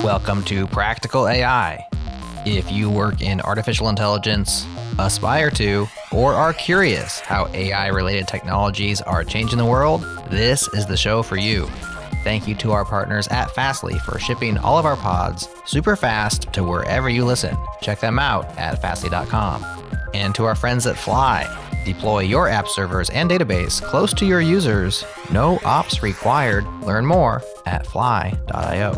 Welcome to Practical AI. If you work in artificial intelligence, aspire to, or are curious how AI-related technologies are changing the world, this is the show for you. Thank you to our partners at Fastly for shipping all of our pods super fast to wherever you listen. Check them out at fastly.com. And to our friends at Fly, deploy your app servers and database close to your users. No ops required. Learn more at fly.io.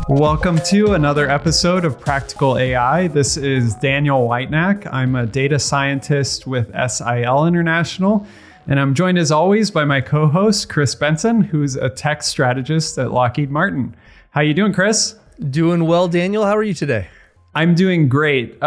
Welcome to another episode of Practical AI. This is Daniel Whitenack. I'm a data scientist with SIL International, and I'm joined as always by my co-host, Chris Benson, who's a tech strategist at Lockheed Martin. How you doing, Chris? Doing well, Daniel. How are you today? I'm doing great.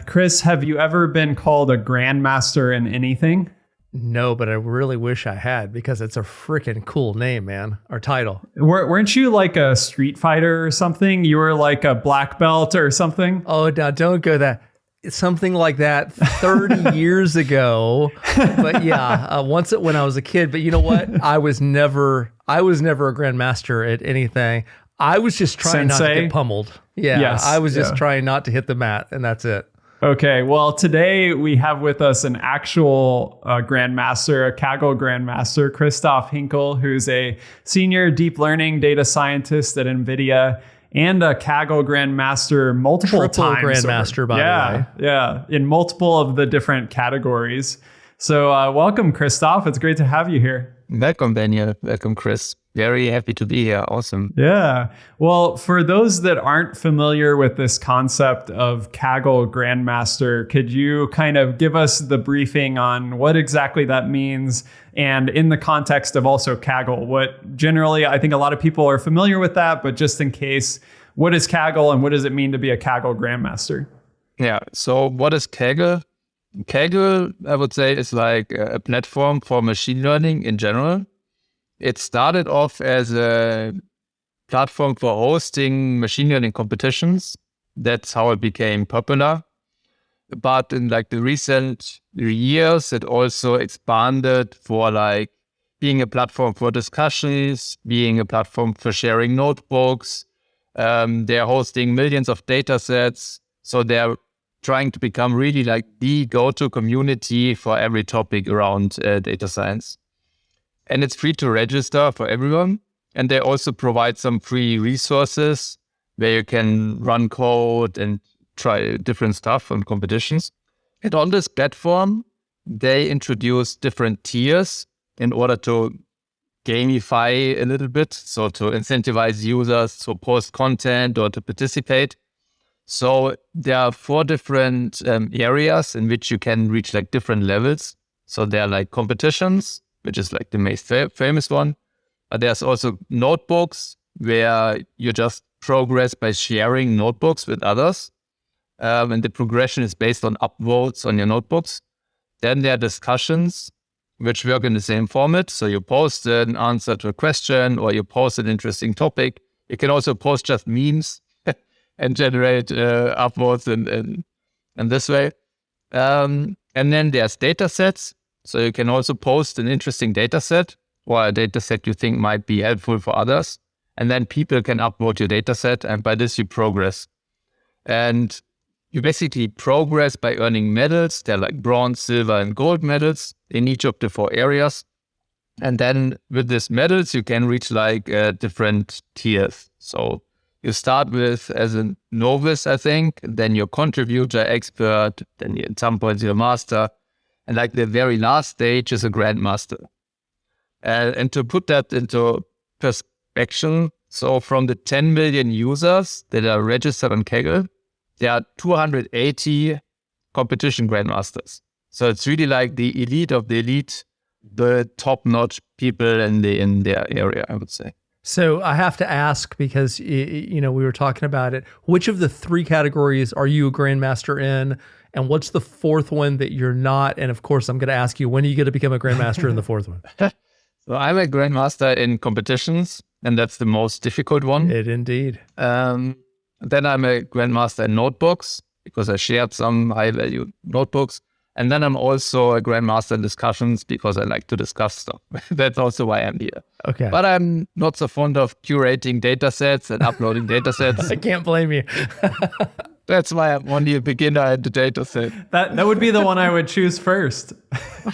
Chris, have you ever been called a grandmaster in anything? No, but I really wish I had, because it's a freaking cool name, man. Our title. Weren't you like a Street Fighter or something? You were like a black belt or something? Oh, no, don't go that. Something like that 30 years ago. But yeah, when I was a kid. But you know what? I was never a grandmaster at anything. I was just trying not to get pummeled. Yeah, yes, I was just trying not to hit the mat, and that's it. Okay, well, today we have with us an actual grandmaster, a Kaggle Grandmaster, Christof Henkel, who's a senior deep learning data scientist at NVIDIA and a Kaggle Grandmaster multiple times. Grandmaster, by the way. Yeah, in multiple of the different categories. So welcome, Christof. It's great to have you here. Welcome, Daniel. Welcome, Chris. Very happy to be here. Awesome. Yeah. Well, for those that aren't familiar with this concept of Kaggle Grandmaster, could you kind of give us the briefing on what exactly that means, and in the context of also Kaggle? What generally, I think a lot of people are familiar with that, but just in case, what is Kaggle and what does it mean to be a Kaggle Grandmaster? Yeah. So what is Kaggle? Kaggle, I would say, is like a platform for machine learning in general. It started off as a platform for hosting machine learning competitions. That's how it became popular. But in like the recent years, it also expanded for like being a platform for discussions, being a platform for sharing notebooks. They're hosting millions of data sets. So they're trying to become really like the go-to community for every topic around data science. And it's free to register for everyone. And they also provide some free resources where you can run code and try different stuff on competitions. And on this platform, they introduce different tiers in order to gamify a little bit. So to incentivize users to post content or to participate. So there are 4 different areas in which you can reach like different levels. So there are like competitions, which is like the most famous one. But there's also notebooks where you just progress by sharing notebooks with others. And the progression is based on upvotes on your notebooks. Then there are discussions, which work in the same format. So you post an answer to a question or you post an interesting topic. You can also post just memes and generate upvotes in this way. And then there's data sets. So you can also post an interesting data set or a data set you think might be helpful for others. And then people can upvote your data set. And by this, you progress. And you basically progress by earning medals. They're like bronze, silver, and gold medals in each of the 4 areas. And then with these medals, you can reach like different tiers. So you start with as a novice, I think, then you're contributor, expert, then at some point you're a master. And like the very last stage is a grandmaster. And to put that into perspective, so from the 10 million users that are registered on Kaggle, there are 280 competition grandmasters. So it's really like the elite of the elite, the top-notch people in their area, I would say. So I have to ask, because we were talking about it, which of the 3 categories are you a grandmaster in? And what's the 4th one that you're not? And of course, I'm going to ask you, when are you going to become a grandmaster in the 4th one? So I'm a grandmaster in competitions, and that's the most difficult one. It indeed. Then I'm a grandmaster in notebooks, because I shared some high-value notebooks. And then I'm also a grandmaster in discussions because I like to discuss stuff. That's also why I'm here. Okay. But I'm not so fond of curating data sets and uploading data sets. I can't blame you. That's why I'm only a beginner in the data set. That would be the one I would choose first.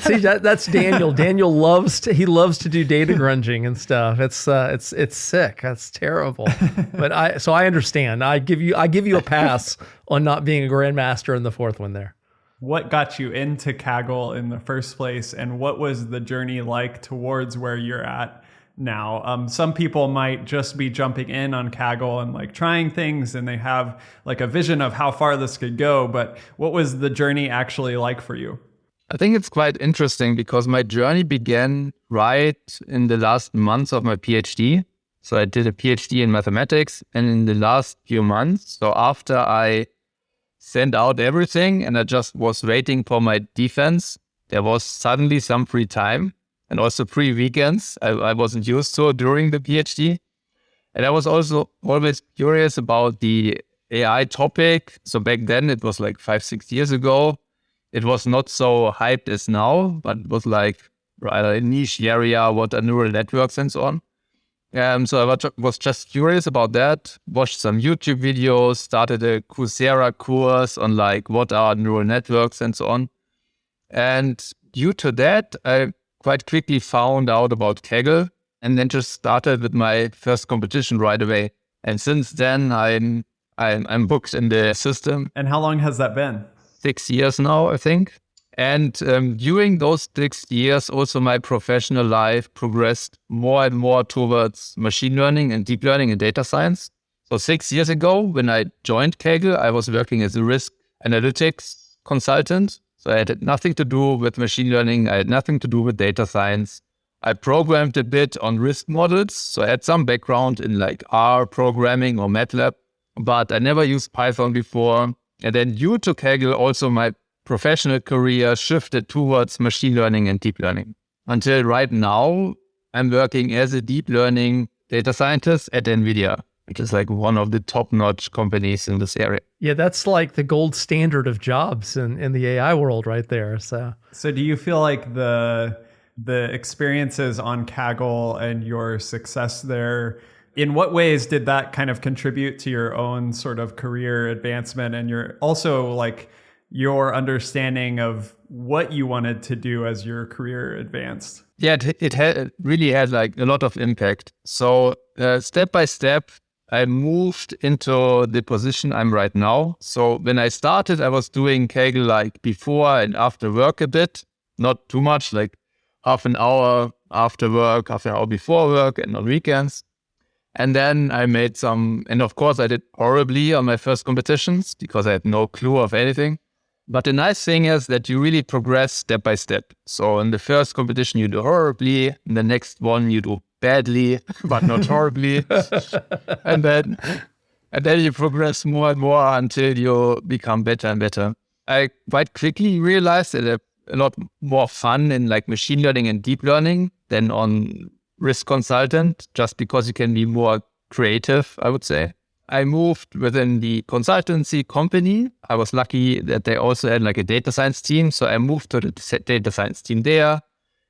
See, that's Daniel. Daniel loves to do data grunging and stuff. It's sick. That's terrible. But I understand. I give you a pass on not being a grandmaster in the fourth one there. What got you into Kaggle in the first place, and what was the journey like towards where you're at now? Some people might just be jumping in on Kaggle and like trying things, and they have like a vision of how far this could go. But what was the journey actually like for you? I think it's quite interesting because my journey began right in the last months of my PhD. So I did a PhD in mathematics, and in the last few months, so after I sent out everything and I just was waiting for my defense, there was suddenly some free time and also free weekends I wasn't used to during the PhD. And I was also always curious about the AI topic. So back then it was like 5-6 years ago. It was not so hyped as now, but it was like rather a niche area, what are neural networks and so on. So I was just curious about that, watched some YouTube videos, started a Coursera course on like what are neural networks and so on. And due to that, I quite quickly found out about Kaggle and then just started with my first competition right away. And since then, I'm booked in the system. And how long has that been? 6 years now, I think. And during those 6 years, also my professional life progressed more and more towards machine learning and deep learning and data science. So 6 years ago, when I joined Kaggle, I was working as a risk analytics consultant. So I had nothing to do with machine learning. I had nothing to do with data science. I programmed a bit on risk models. So I had some background in like R programming or MATLAB, but I never used Python before. And then due to Kaggle, also my professional career shifted towards machine learning and deep learning. Until right now, I'm working as a deep learning data scientist at NVIDIA, which is like one of the top-notch companies in this area. Yeah, that's like the gold standard of jobs in the AI world right there. So do you feel like the experiences on Kaggle and your success there, in what ways did that kind of contribute to your own sort of career advancement and your understanding of what you wanted to do as your career advanced? Yeah, it really had like a lot of impact. So step by step, I moved into the position I'm right now. So when I started, I was doing Kaggle like before and after work a bit, not too much, like half an hour after work, half an hour before work and on weekends. And then I made some, and of course I did horribly on my first competitions because I had no clue of anything. But the nice thing is that you really progress step by step. So in the first competition, you do horribly. In the next one, you do badly, but not horribly. and then you progress more and more until you become better and better. I quite quickly realized that I have a lot more fun in like machine learning and deep learning than on risk consultant, just because you can be more creative, I would say. I moved within the consultancy company. I was lucky that they also had like a data science team. So I moved to the data science team there.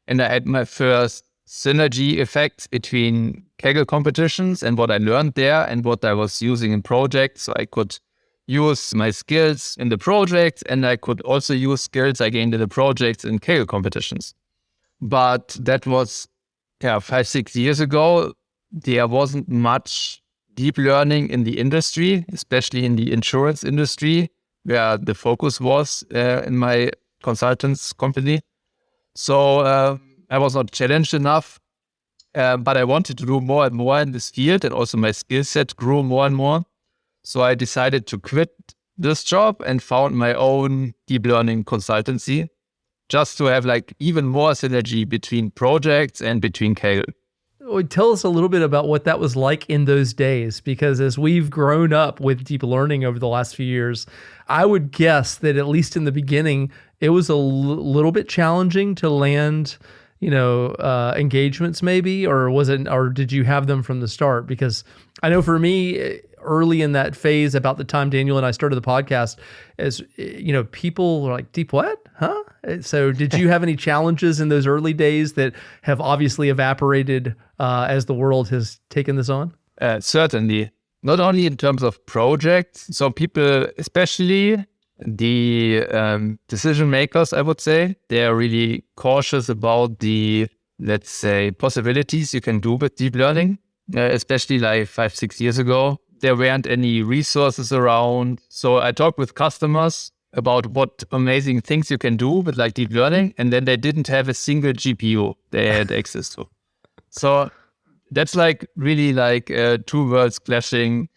And I had my first synergy effects between Kaggle competitions and what I learned there and what I was using in projects. So I could use my skills in the projects and I could also use skills I gained in the projects in Kaggle competitions. But that was 5-6 years ago. There wasn't much deep learning in the industry, especially in the insurance industry, where the focus was in my consultants company. So I was not challenged enough, but I wanted to do more and more in this field, and also my skill set grew more and more. So I decided to quit this job and found my own deep learning consultancy, just to have like even more synergy between projects and between Kaggle. Tell us a little bit about what that was like in those days, because as we've grown up with deep learning over the last few years, I would guess that at least in the beginning, it was a little bit challenging to land, engagements maybe, or was it, or did you have them from the start? Because I know for me, early in that phase, about the time Daniel and I started the podcast, as you know, people were like, deep what? Huh? So did you have any challenges in those early days that have obviously evaporated as the world has taken this on? Certainly. Not only in terms of projects. So people, especially the decision makers, I would say, they are really cautious about the, let's say, possibilities you can do with deep learning, especially like 5-6 years ago. There weren't any resources around. So I talked with customers about what amazing things you can do with like deep learning, and then they didn't have a single GPU they had access to. So that's like really like two worlds clashing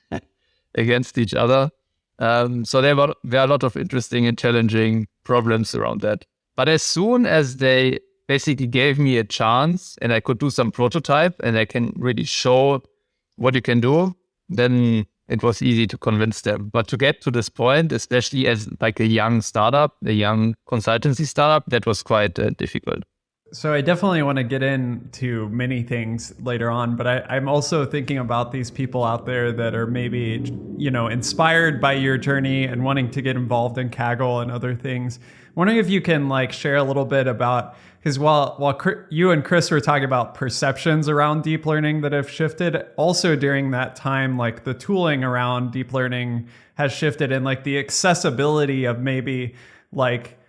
against each other. So there were a lot of interesting and challenging problems around that. But as soon as they basically gave me a chance and I could do some prototype and I can really show what you can do, then it was easy to convince them. But to get to this point, especially as like a young startup, a young consultancy startup, that was quite difficult. So I definitely want to get into many things later on, but I'm also thinking about these people out there that are maybe, you know, inspired by your journey and wanting to get involved in Kaggle and other things. I'm wondering if you can like share a little bit about, because while you and Chris were talking about perceptions around deep learning that have shifted, also during that time, like the tooling around deep learning has shifted, and like the accessibility of maybe like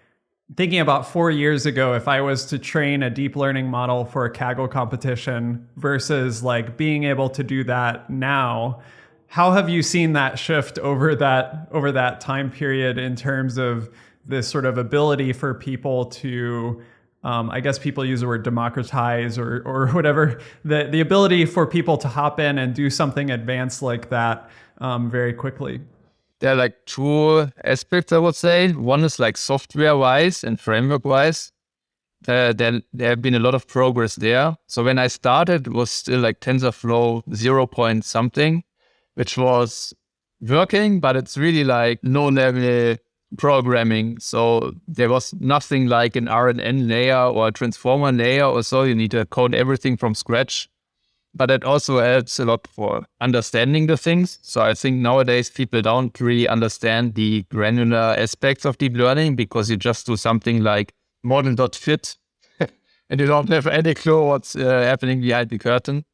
thinking about 4 years ago, if I was to train a deep learning model for a Kaggle competition versus like being able to do that now, how have you seen that shift over that time period in terms of this sort of ability for people to, I guess people use the word democratize or whatever, the ability for people to hop in and do something advanced like that very quickly? There are like two aspects, I would say. One is like software-wise and framework-wise. There have been a lot of progress there. So when I started, it was still like TensorFlow 0 point something, which was working, but it's really like low-level programming. So there was nothing like an RNN layer or a transformer layer or so. You need to code everything from scratch. But it also helps a lot for understanding the things. So I think nowadays people don't really understand the granular aspects of deep learning because you just do something like model.fit and you don't have any clue what's happening behind the curtain.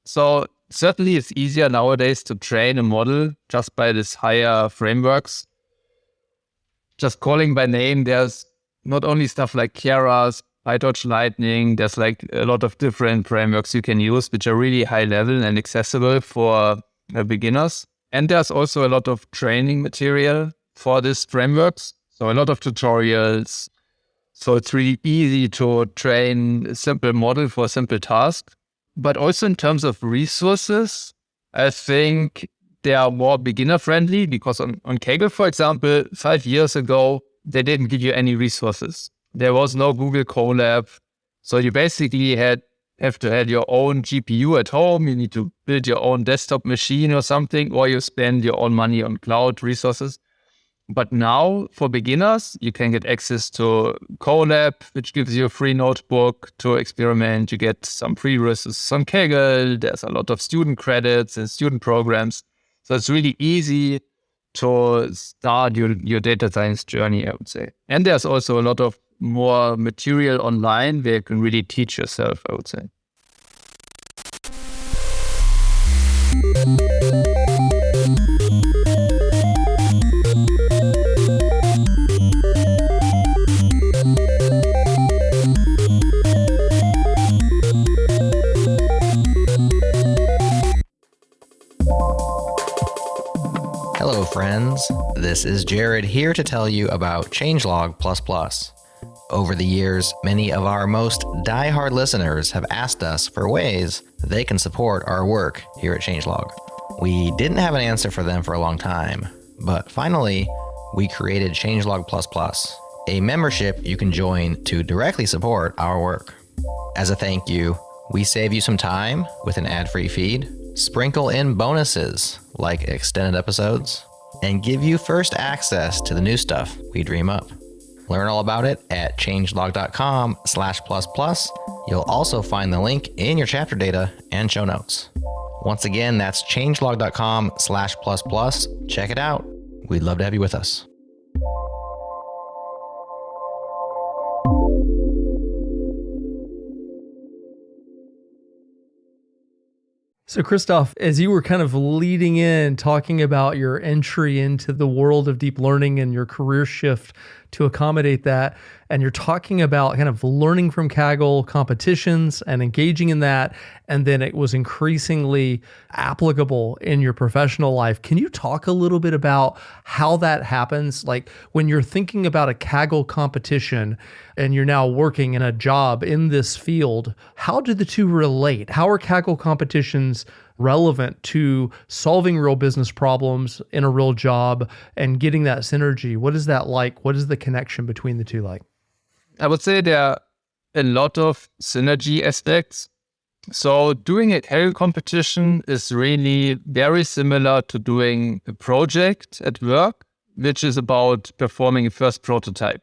So certainly it's easier nowadays to train a model just by these higher frameworks. Just calling by name, there's not only stuff like Keras, PyTorch Lightning, there's like a lot of different frameworks you can use, which are really high level and accessible for beginners. And there's also a lot of training material for these frameworks. So a lot of tutorials. So it's really easy to train a simple model for a simple task. But also in terms of resources, I think they are more beginner friendly because on Kaggle, for example, 5 years ago, they didn't give you any resources. There was no Google Colab. So you basically have to have your own GPU at home. You need to build your own desktop machine or something, or you spend your own money on cloud resources. But now for beginners, you can get access to Colab, which gives you a free notebook to experiment. You get some free resources on Kaggle. There's a lot of student credits and student programs. So it's really easy to start your data science journey, I would say. And there's also a lot of more material online where you can really teach yourself, I would say. Hello, friends. This is Jared here to tell you about Changelog++. Over the years, many of our most diehard listeners have asked us for ways they can support our work here at Changelog. We didn't have an answer for them for a long time, but finally, we created Changelog++, a membership you can join to directly support our work. As a thank you, we save you some time with an ad-free feed, sprinkle in bonuses like extended episodes, and give you first access to the new stuff we dream up. Learn all about it at changelog.com/++. You'll also find the link in your chapter data and show notes. Once again, that's changelog.com/++. Check it out. We'd love to have you with us. So Christof, as you were kind of leading in, talking about your entry into the world of deep learning and your career shift to accommodate that, and you're talking about kind of learning from Kaggle competitions and engaging in that, and then it was increasingly applicable in your professional life. Can you talk a little bit about how that happens? Like when you're thinking about a Kaggle competition and you're now working in a job in this field, how do the two relate? How are Kaggle competitions relevant to solving real business problems in a real job and getting that synergy? What is that like? What is the connection between the two like? I would say there are a lot of synergy aspects. So doing a Kaggle competition is really very similar to doing a project at work, which is about performing a first prototype.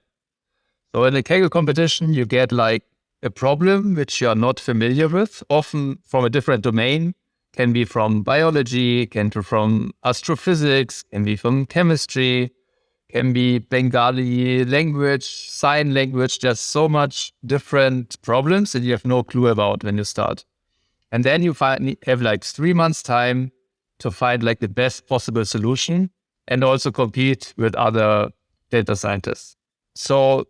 So in a Kaggle competition, you get like a problem which you are not familiar with, often from a different domain. Can be from biology, can be from astrophysics, can be from chemistry, can be Bengali language, sign language. There's so much different problems that you have no clue about when you start. And then you have like 3 months time to find like the best possible solution and also compete with other data scientists. So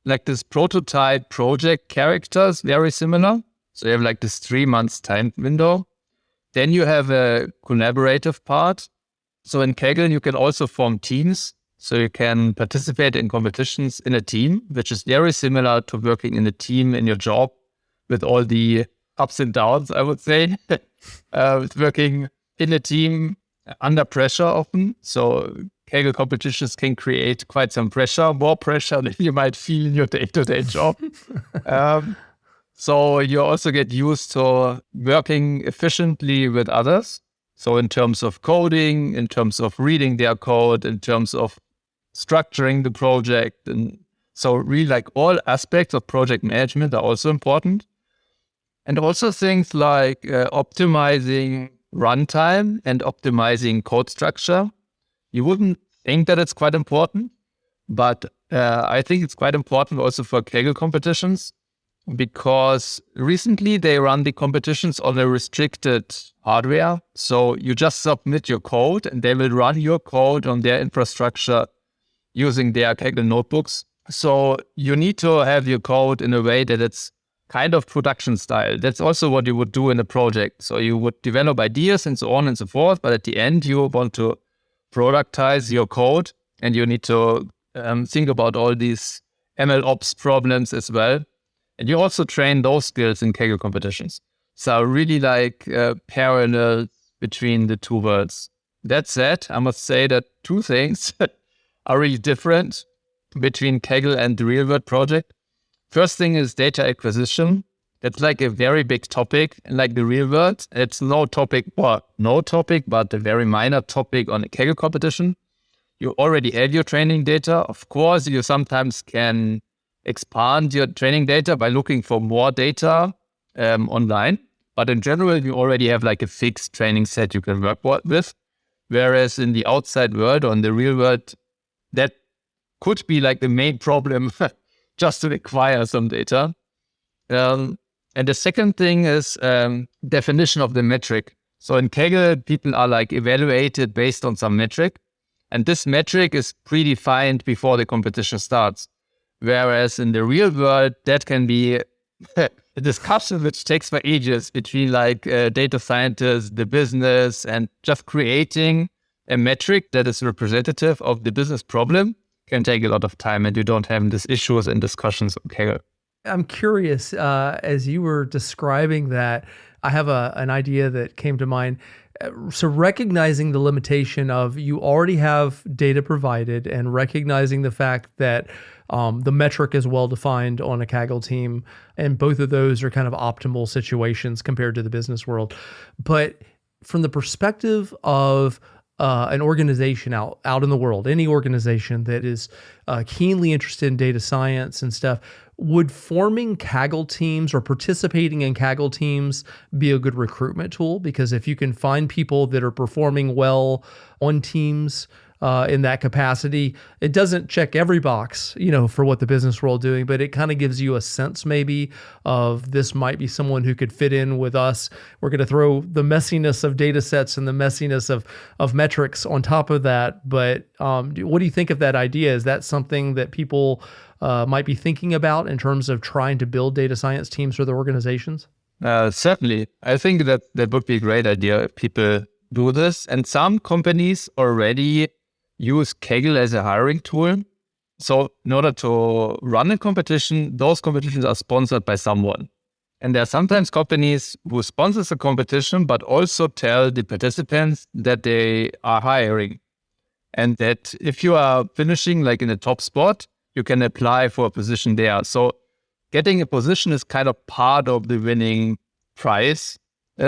like this prototype project character is very similar. So you have like this 3 months time window. Then you have a collaborative part. So in Kaggle, you can also form teams. So you can participate in competitions in a team, which is very similar to working in a team in your job with all the ups and downs, I would say. Working in a team under pressure often. So Kaggle competitions can create quite some pressure, more pressure than you might feel in your day-to-day job. So you also get used to working efficiently with others. So in terms of coding, in terms of reading their code, in terms of structuring the project. And so really like all aspects of project management are also important. And also things like optimizing runtime and optimizing code structure. You wouldn't think that it's quite important, but I think it's quite important also for Kaggle competitions, because recently they run the competitions on a restricted hardware. So you just submit your code and they will run your code on their infrastructure using their Kaggle notebooks. So you need to have your code in a way that it's kind of production style. That's also what you would do in a project. So you would develop ideas and so on and so forth, but at the end you want to productize your code and you need to think about all these ML ops problems as well. And you also train those skills in Kaggle competitions. So really like parallel between the two worlds. That said, I must say that two things are really different between Kaggle and the real world project. First thing is data acquisition. That's like a very big topic. And like the real world, it's no topic, but a very minor topic on a Kaggle competition. You already have your training data. Of course, you sometimes can expand your training data by looking for more data online. But in general, you already have like a fixed training set you can work with. Whereas in the outside world or in the real world, that could be like the main problem just to acquire some data. And the second thing is definition of the metric. So in Kaggle, people are like evaluated based on some metric. And this metric is predefined before the competition starts. Whereas in the real world, that can be a discussion which takes for ages between like data scientists, the business, and just creating a metric that is representative of the business problem can take a lot of time, and you don't have these issues and discussions. Okay. I'm curious, as you were describing that, I have an idea that came to mind. So recognizing the limitation of you already have data provided and recognizing the fact that the metric is well-defined on a Kaggle team, and both of those are kind of optimal situations compared to the business world. But from the perspective of an organization out in the world, any organization that is keenly interested in data science and stuff, would forming Kaggle teams or participating in Kaggle teams be a good recruitment tool? Because if you can find people that are performing well on teams in that capacity, it doesn't check every box, for what the business world doing, but it kind of gives you a sense maybe of this might be someone who could fit in with us. We're going to throw the messiness of data sets and the messiness of metrics on top of that. But what do you think of that idea? Is that something that people might be thinking about in terms of trying to build data science teams for their organizations? Certainly. I think that would be a great idea if people do this. And some companies already use Kaggle as a hiring tool. So in order to run a competition, those competitions are sponsored by someone. And there are sometimes companies who sponsors a competition, but also tell the participants that they are hiring. And that if you are finishing like in the top spot, you can apply for a position there. So getting a position is kind of part of the winning prize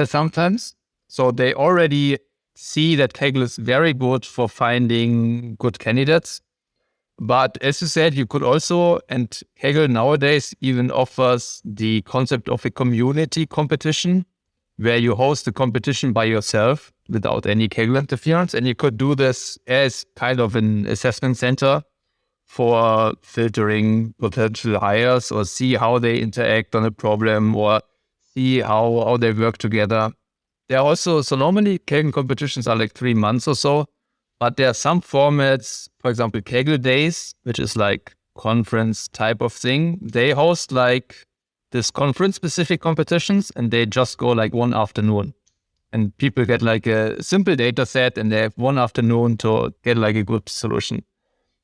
sometimes. So they already see that Kaggle is very good for finding good candidates. But as you said, you could also, and Kaggle nowadays even offers the concept of a community competition where you host the competition by yourself without any Kaggle interference. And you could do this as kind of an assessment center for filtering potential hires or see how they interact on a problem or see how they work together. There are also, so normally Kaggle competitions are like 3 months or so, but there are some formats, for example, Kaggle Days, which is like conference type of thing. They host like this conference-specific competitions and they just go like one afternoon. And people get like a simple data set and they have one afternoon to get like a good solution.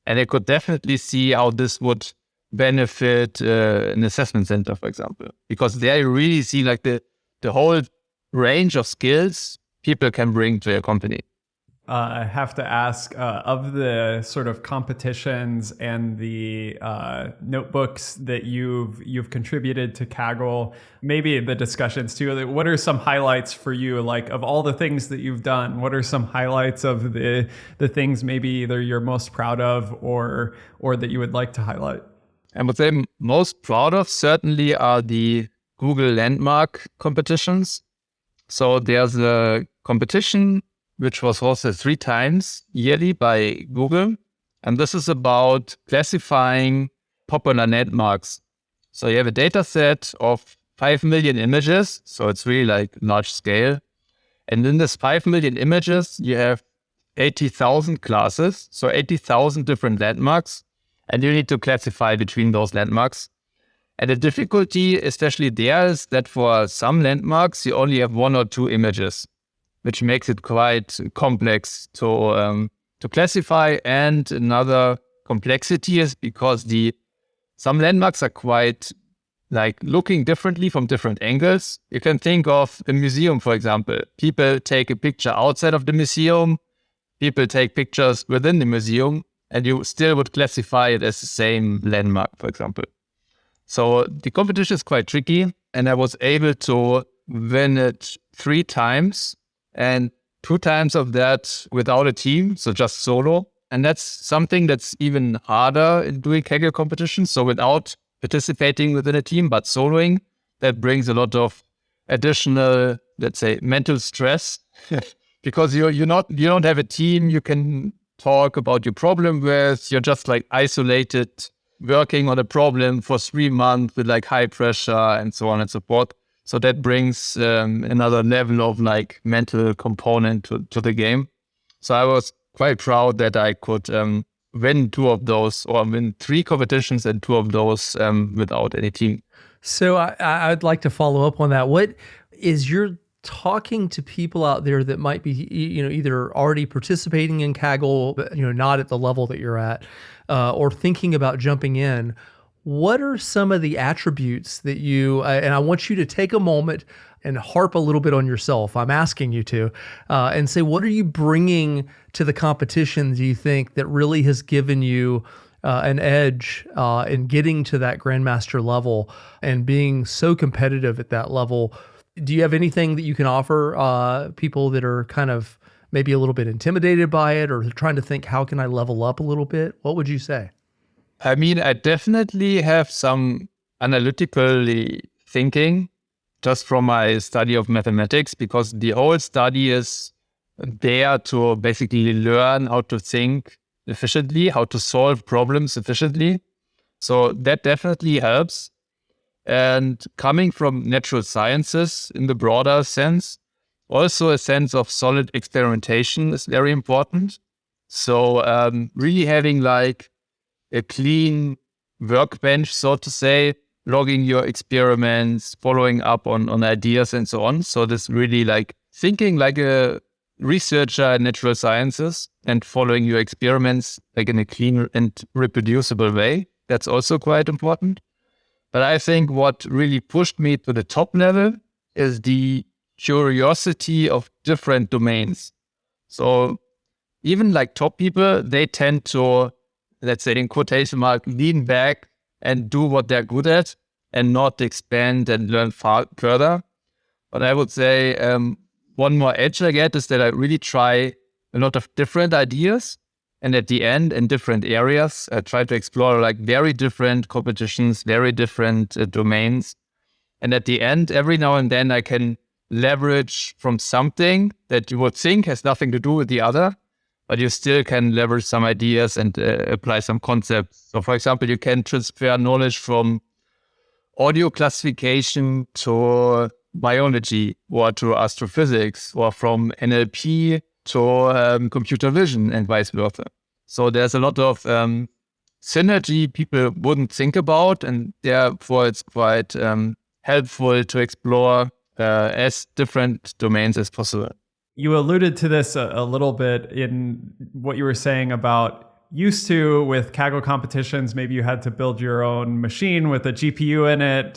And they could definitely see how this would benefit an assessment center, for example, because they really see like the whole range of skills people can bring to a company. I have to ask, of the sort of competitions and the notebooks that you've contributed to Kaggle, maybe the discussions too, what are some highlights for you? Like of all the things that you've done, what are some highlights of the things maybe either you're most proud of or that you would like to highlight? I would say most proud of certainly are the Google landmark competitions. So there's a competition which was hosted 3 times yearly by Google. And this is about classifying popular landmarks. So you have a data set of 5 million images. So it's really like large scale. And in this 5 million images, you have 80,000 classes. So 80,000 different landmarks. And you need to classify between those landmarks. And the difficulty, especially there, is that for some landmarks, you only have 1 or 2 images, which makes it quite complex to classify. And another complexity is because some landmarks are quite like looking differently from different angles. You can think of a museum, for example. People take a picture outside of the museum. People take pictures within the museum, and you still would classify it as the same landmark, for example. So the competition is quite tricky, and I was able to win it 3 times, and 2 times of that without a team, so just solo. And that's something that's even harder in doing Kaggle competitions. So without participating within a team, but soloing, that brings a lot of additional, let's say, mental stress because you don't have a team you can talk about your problem with. You're just like isolated, working on a problem for 3 months with like high pressure and so on and so forth. So that brings another level of like mental component to the game. So I was quite proud that I could win 2 of those, or win 3 competitions and 2 of those without any team. So I'd like to follow up on that. What is your talking to people out there that might be, either already participating in Kaggle, but, not at the level that you're at, or thinking about jumping in? What are some of the attributes that and I want you to take a moment and harp a little bit on yourself. I'm asking you to, and say, what are you bringing to the competition, do you think, that really has given you an edge in getting to that Grandmaster level and being so competitive at that level? Do you have anything that you can offer people that are kind of maybe a little bit intimidated by it, or trying to think, how can I level up a little bit? What would you say? I mean, I definitely have some analytically thinking just from my study of mathematics, because the whole study is there to basically learn how to think efficiently, how to solve problems efficiently. So that definitely helps. And coming from natural sciences in the broader sense, also a sense of solid experimentation is very important. So really having like a clean workbench, so to say, logging your experiments, following up on ideas and so on. So this really like thinking like a researcher in natural sciences and following your experiments like in a clean and reproducible way. That's also quite important. But I think what really pushed me to the top level is the curiosity of different domains. So even like top people, they tend to, let's say in quotation mark, lean back and do what they're good at and not expand and learn further. But I would say one more edge I get is that I really try a lot of different ideas. And at the end, in different areas, I try to explore like very different competitions, very different domains. And at the end, every now and then I can leverage from something that you would think has nothing to do with the other, but you still can leverage some ideas and apply some concepts. So for example, you can transfer knowledge from audio classification to biology or to astrophysics, or from NLP to computer vision and vice versa. So there's a lot of synergy people wouldn't think about, and therefore it's quite helpful to explore as different domains as possible. You alluded to this a little bit in what you were saying about used to with Kaggle competitions, maybe you had to build your own machine with a GPU in it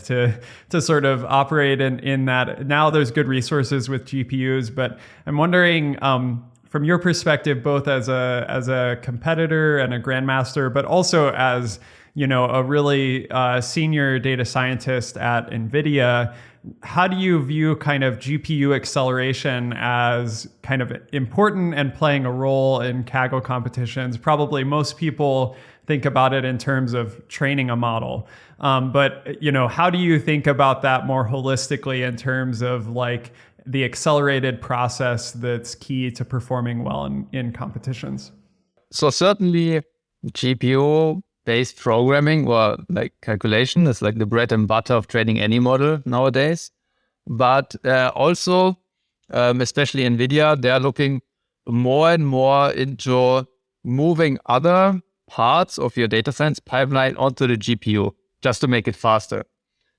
to sort of operate in that. Now there's good resources with GPUs, but I'm wondering from your perspective, both as a competitor and a grandmaster, but also as a really senior data scientist at NVIDIA, how do you view kind of GPU acceleration as kind of important and playing a role in Kaggle competitions? Probably most people think about it in terms of training a model. But how do you think about that more holistically in terms of like the accelerated process that's key to performing well in competitions? So certainly GPU-based programming or like calculation is like the bread and butter of training any model nowadays. But also, especially NVIDIA, they're looking more and more into moving other parts of your data science pipeline onto the GPU just to make it faster.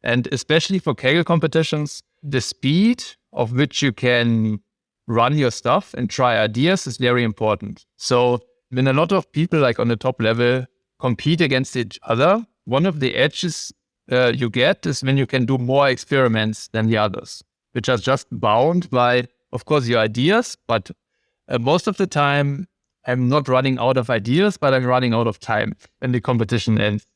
And especially for Kaggle competitions, the speed of which you can run your stuff and try ideas is very important. So when a lot of people like on the top level compete against each other, one of the edges you get is when you can do more experiments than the others, which are just bound by, of course, your ideas. But most of the time, I'm not running out of ideas, but I'm running out of time when the competition ends.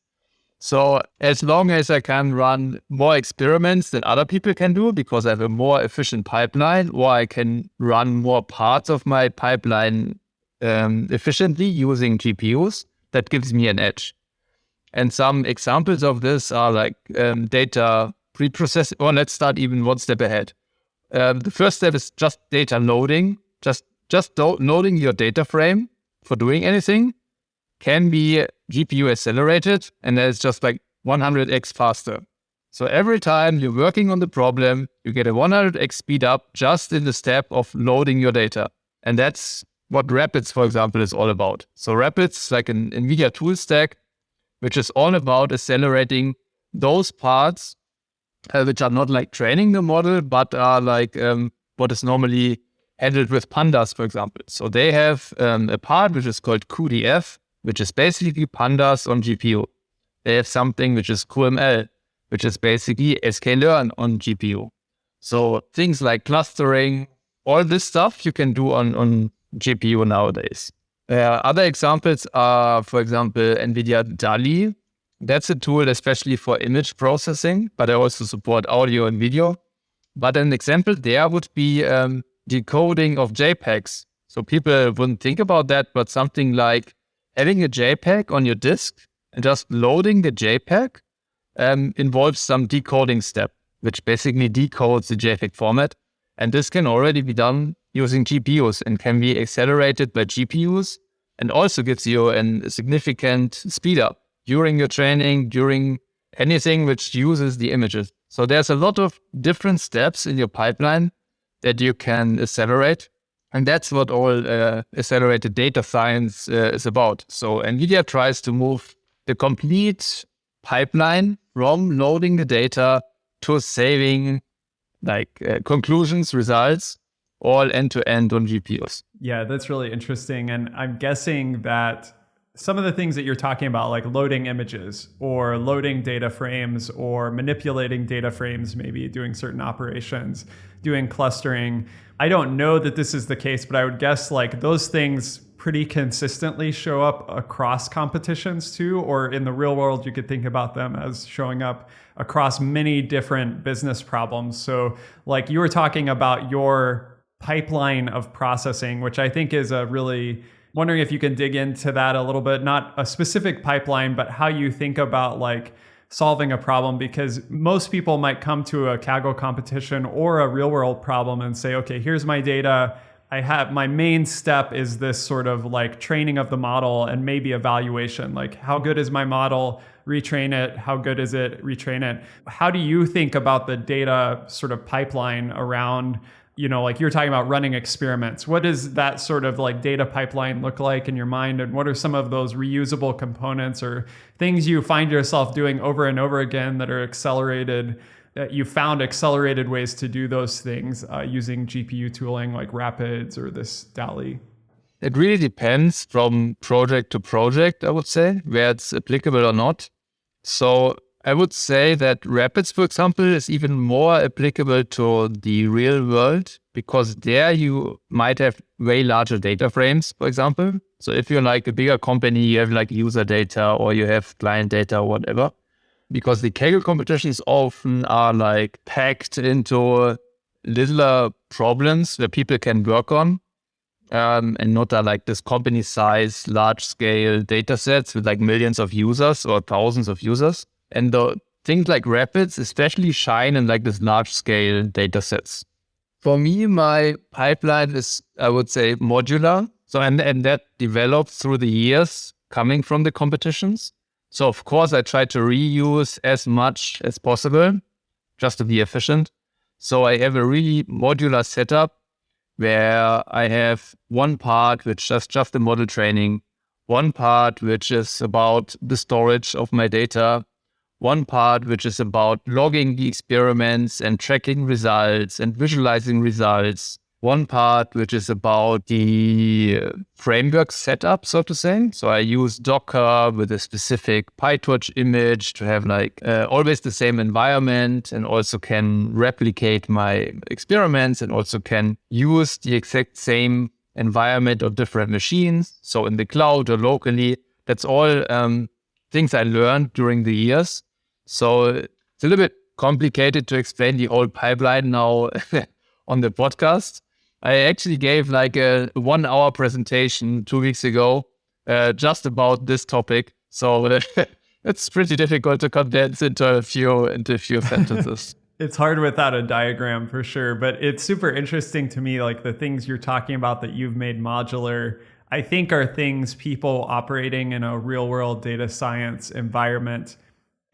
So as long as I can run more experiments than other people can do, because I have a more efficient pipeline, or I can run more parts of my pipeline efficiently using GPUs, that gives me an edge. And some examples of this are like data preprocessing, or let's start even one step ahead. The first step is just data loading. Just loading your data frame for doing anything can be GPU accelerated, and that is just like 100x faster. So every time you're working on the problem, you get a 100x speed up just in the step of loading your data. And that's what RAPIDS, for example, is all about. So RAPIDS is like an NVIDIA tool stack, which is all about accelerating those parts which are not like training the model, but are like what is normally handled with pandas, for example. So they have a part which is called QDF, which is basically pandas on GPU. They have something which is QML, which is basically sklearn on GPU. So things like clustering, all this stuff you can do on GPU nowadays. Other examples are, for example, NVIDIA DALI. That's a tool especially for image processing, but I also support audio and video. But an example there would be decoding of JPEGs. So people wouldn't think about that, but something like having a JPEG on your disk and just loading the JPEG involves some decoding step, which basically decodes the JPEG format. And this can already be done using GPUs and can be accelerated by GPUs, and also gives you a significant speed up during your training, during anything which uses the images. So there's a lot of different steps in your pipeline that you can accelerate. And that's what all accelerated data science is about. So NVIDIA tries to move the complete pipeline from loading the data to saving conclusions, results, all end-to-end on GPUs. Yeah, that's really interesting. And I'm guessing that some of the things that you're talking about, like loading images or loading data frames or manipulating data frames, maybe doing certain operations, doing clustering. I don't know that this is the case, but I would guess like those things pretty consistently show up across competitions too, or in the real world, you could think about them as showing up across many different business problems. So like you were talking about your pipeline of processing, which I think is a really, wondering if you can dig into that a little bit, not a specific pipeline, but how you think about like solving a problem, because most people might come to a Kaggle competition or a real world problem and say, okay, here's my data. I have my main step is this sort of like training of the model and maybe evaluation, like how good is my model, retrain it, how good is it, retrain it. How do you think about the data sort of pipeline around, like you're talking about running experiments? What does that sort of like data pipeline look like in your mind? And what are some of those reusable components or things you find yourself doing over and over again that are accelerated, that you found accelerated ways to do those things using GPU tooling like RAPIDS or this DALI? It really depends from project to project, I would say, where it's applicable or not. So I would say that RAPIDS, for example, is even more applicable to the real world, because there you might have way larger data frames, for example. So if you're like a bigger company, you have like user data or you have client data or whatever. Because the Kaggle competitions often are like packed into littler problems that people can work on, and not like this company size, large scale data sets with like millions of users or thousands of users. And the things like RAPIDS especially shine in like this large scale data sets. For me, my pipeline is, I would say, modular. So, and that developed through the years coming from the competitions. So of course I try to reuse as much as possible just to be efficient. So I have a really modular setup where I have one part which is just the model training, one part which is about the storage of my data, one part which is about logging the experiments and tracking results and visualizing results, one part which is about the framework setup, so to say. So I use Docker with a specific PyTorch image to have like always the same environment, and also can replicate my experiments and also can use the exact same environment of different machines. So in the cloud or locally, that's all things I learned during the years. So it's a little bit complicated to explain the whole pipeline now on the podcast. I actually gave like a 1 hour presentation 2 weeks ago just about this topic. So it's pretty difficult to condense into a few sentences. It's hard without a diagram for sure, but it's super interesting to me, like the things you're talking about that you've made modular, I think are things people operating in a real world data science environment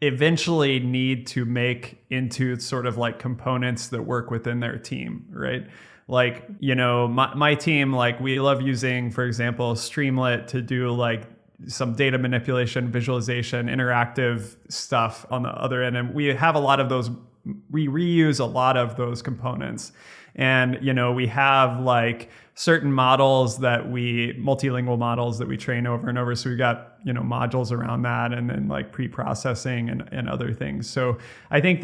eventually need to make into sort of like components that work within their team, right? Like, my team, like we love using, for example, Streamlit to do like some data manipulation, visualization, interactive stuff on the other end. And we have a lot of those, we reuse a lot of those components. And, we have like certain models multilingual models that we train over and over. So we've got, modules around that, and then like pre-processing and other things. So I think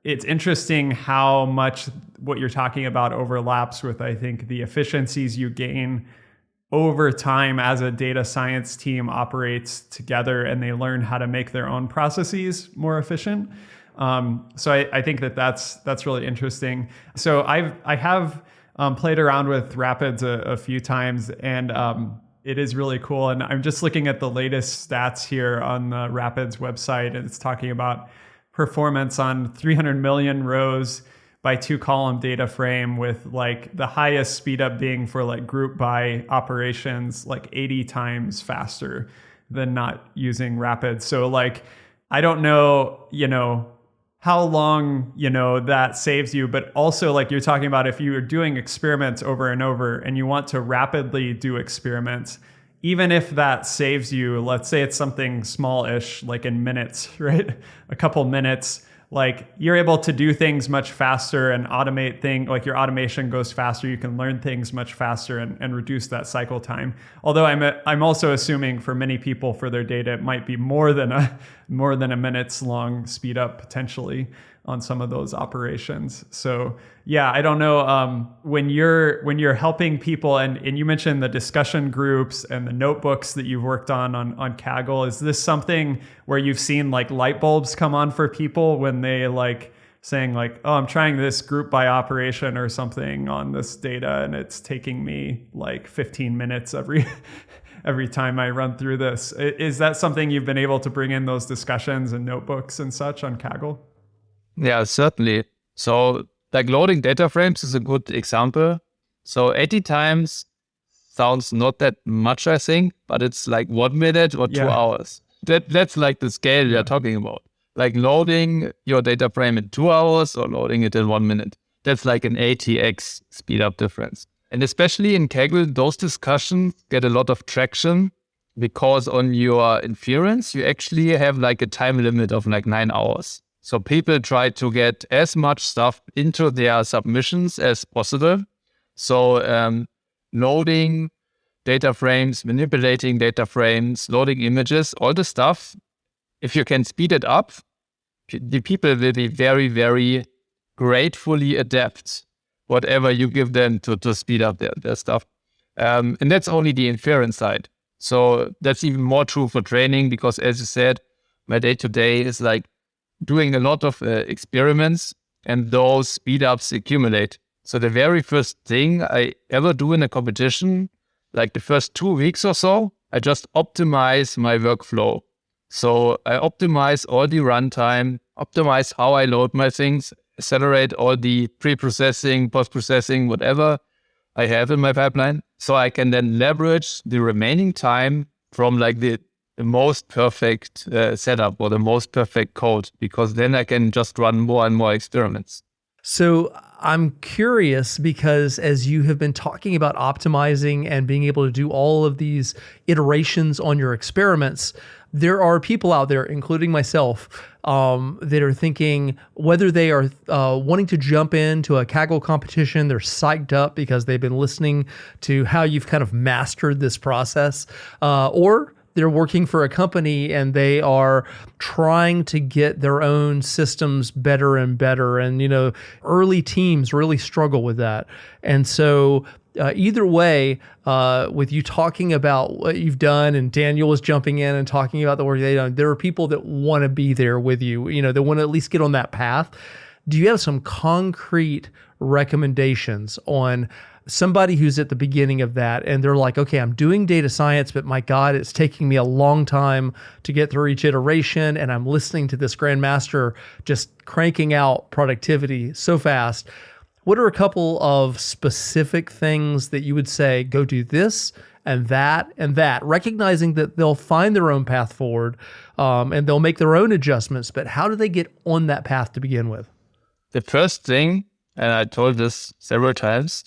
it's interesting how much what you're talking about overlaps with, I think, the efficiencies you gain over time as a data science team operates together and they learn how to make their own processes more efficient. So I think that's really interesting. So I have played around with Rapids a few times, and it is really cool. And I'm just looking at the latest stats here on the Rapids website, and it's talking about performance on 300 million rows by 2-column data frame, with like the highest speed up being for like group by operations, like 80 times faster than not using Rapids. So like, I don't know, how long, that saves you, but also like you're talking about, if you're doing experiments over and over and you want to rapidly do experiments, even if that saves you, let's say it's something small-ish, like in minutes, right? A couple minutes, like you're able to do things much faster and automate things, like your automation goes faster. You can learn things much faster and reduce that cycle time. Although I'm also assuming for many people, for their data, it might be more than a minute's long speed up potentially on some of those operations. So yeah, I don't know, when you're helping people, and you mentioned the discussion groups and the notebooks that you've worked on Kaggle, is this something where you've seen like light bulbs come on for people when they like saying like, oh, I'm trying this group by operation or something on this data, and it's taking me like 15 minutes every time I run through this? Is that something you've been able to bring in, those discussions and notebooks and such on Kaggle? Yeah, certainly. So like loading data frames is a good example. So 80 times sounds not that much, I think, but it's like 1 minute or 2 hours. That's like the scale we are talking about. Like loading your data frame in 2 hours or loading it in 1 minute. That's like an 80x speed up difference. And especially in Kaggle, those discussions get a lot of traction because on your inference, you actually have like a time limit of like 9 hours. So people try to get as much stuff into their submissions as possible. So loading data frames, manipulating data frames, loading images, all the stuff, if you can speed it up, the people will be very, very gratefully adapt whatever you give them to speed up their stuff. And that's only the inference side. So that's even more true for training, because as you said, my day-to-day is like doing a lot of experiments, and those speed ups accumulate. So the very first thing I ever do in a competition, like the first 2 weeks or so, I just optimize my workflow. So I optimize all the runtime, optimize how I load my things, accelerate all the pre-processing, post-processing, whatever I have in my pipeline. So I can then leverage the remaining time from like the most perfect setup or the most perfect code, because then I can just run more and more experiments. So I'm curious, because as you have been talking about optimizing and being able to do all of these iterations on your experiments, there are people out there, including myself, that are thinking whether they are wanting to jump into a Kaggle competition, they're psyched up because they've been listening to how you've kind of mastered this process, or they're working for a company and they are trying to get their own systems better and better. And, early teams really struggle with that. And so either way, with you talking about what you've done, and Daniel was jumping in and talking about the work they've done, there are people that want to be there with you, that want to at least get on that path. Do you have some concrete recommendations on somebody who's at the beginning of that and they're like, okay, I'm doing data science, but my God, it's taking me a long time to get through each iteration, and I'm listening to this Grandmaster just cranking out productivity so fast. What are a couple of specific things that you would say, go do this and that, recognizing that they'll find their own path forward, and they'll make their own adjustments, but how do they get on that path to begin with? The first thing, and I told this several times,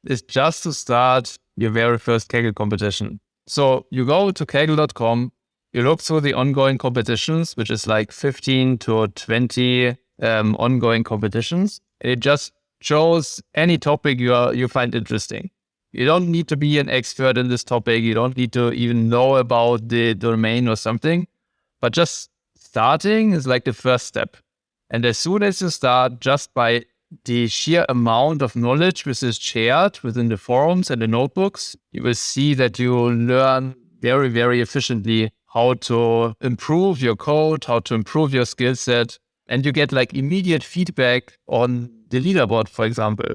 is just to start your very first Kaggle competition. So you go to kaggle.com, you look through the ongoing competitions, which is like 15 to 20 ongoing competitions. And it just shows any topic you find interesting. You don't need to be an expert in this topic. You don't need to even know about the domain or something. But just starting is like the first step. And as soon as you start, just by the sheer amount of knowledge which is shared within the forums and the notebooks, you will see that you learn very, very efficiently how to improve your code, how to improve your skill set. And you get like immediate feedback on the leaderboard, for example.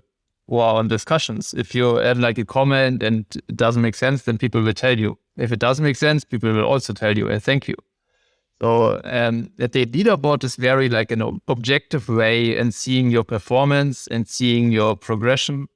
or on discussions. If you add like a comment and it doesn't make sense, then people will tell you. If it doesn't make sense, people will also tell you and thank you. So that the leaderboard is very like an objective way in seeing your performance and seeing your progression.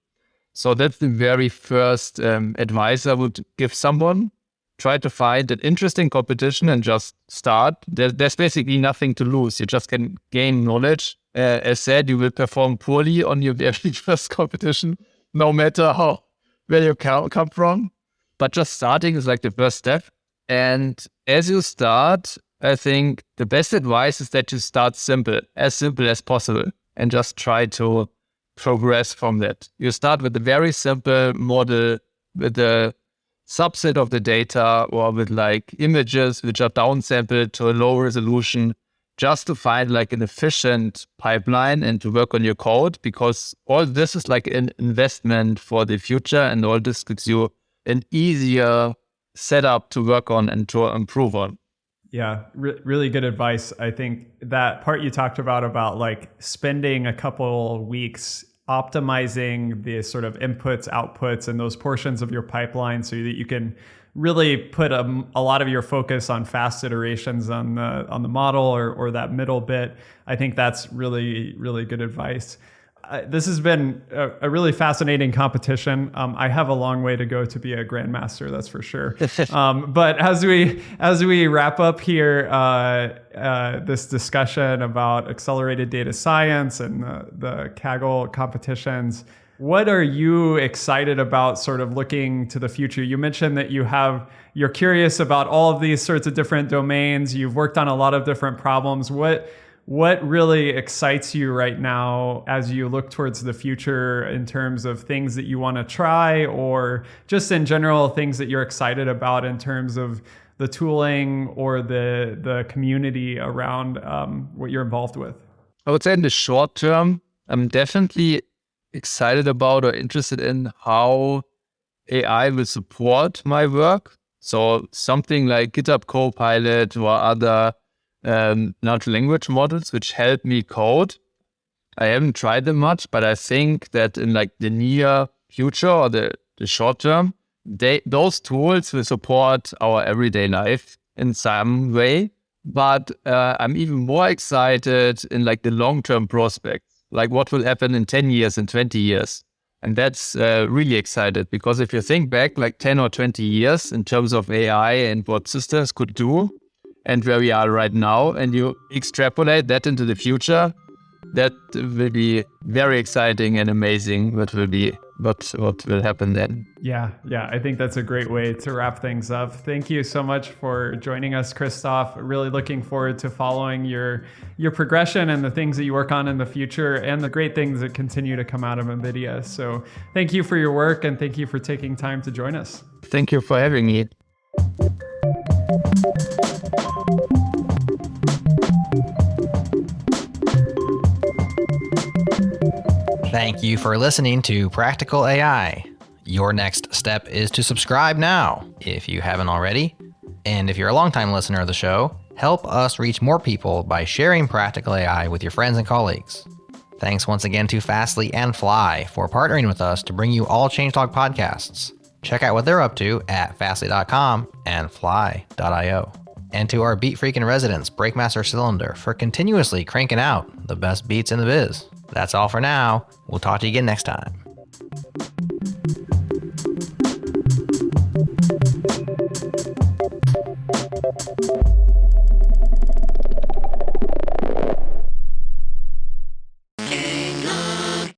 So that's the very first advice I would give someone. Try to find an interesting competition and just start. There's basically nothing to lose. You just can gain knowledge. As said, you will perform poorly on your very first competition, no matter where you come from. But just starting is like the first step. And as you start, I think the best advice is that you start simple as possible, and just try to progress from that. You start with a very simple model with a subset of the data, or with like images which are downsampled to a low resolution, just to find like an efficient pipeline and to work on your code, because all this is like an investment for the future, and all this gives you an easier setup to work on and to improve on. Yeah, really good advice. I think that part you talked about like spending a couple weeks optimizing the sort of inputs, outputs, and those portions of your pipeline so that you can really put a lot of your focus on fast iterations on the model or that middle bit. I think that's really, really good advice. This has been a really fascinating competition. I have a long way to go to be a grandmaster, that's for sure. But as we wrap up here, this discussion about accelerated data science and the Kaggle competitions, what are you excited about sort of looking to the future? You mentioned that you're curious about all of these sorts of different domains. You've worked on a lot of different problems. What really excites you right now as you look towards the future in terms of things that you want to try, or just in general things that you're excited about in terms of the tooling or the community around what you're involved with? I would say in the short term, I'm definitely excited about or interested in how AI will support my work. So something like GitHub Copilot or other natural language models which help me code. I haven't tried them much, but I think that in like the near future or the short term, those tools will support our everyday life in some way. But I'm even more excited in like the long-term prospects, like what will happen in 10 years and 20 years. And that's really excited, because if you think back like 10 or 20 years in terms of AI and what systems could do, and where we are right now, and you extrapolate that into the future, that will be very exciting and amazing. What will happen then? Yeah, I think that's a great way to wrap things up. Thank you so much for joining us, Christof. Really looking forward to following your progression and the things that you work on in the future, and the great things that continue to come out of NVIDIA. So thank you for your work, and thank you for taking time to join us. Thank you for having me. Thank you for listening to Practical AI. Your next step is to subscribe now if you haven't already. And if you're a longtime listener of the show, help us reach more people by sharing Practical AI with your friends and colleagues. Thanks once again to Fastly and Fly for partnering with us to bring you all Changelog podcasts. Check out what they're up to at fastly.com and fly.io. And to our beat freak in residence, Breakmaster Cylinder, for continuously cranking out the best beats in the biz. That's all for now. We'll talk to you again next time.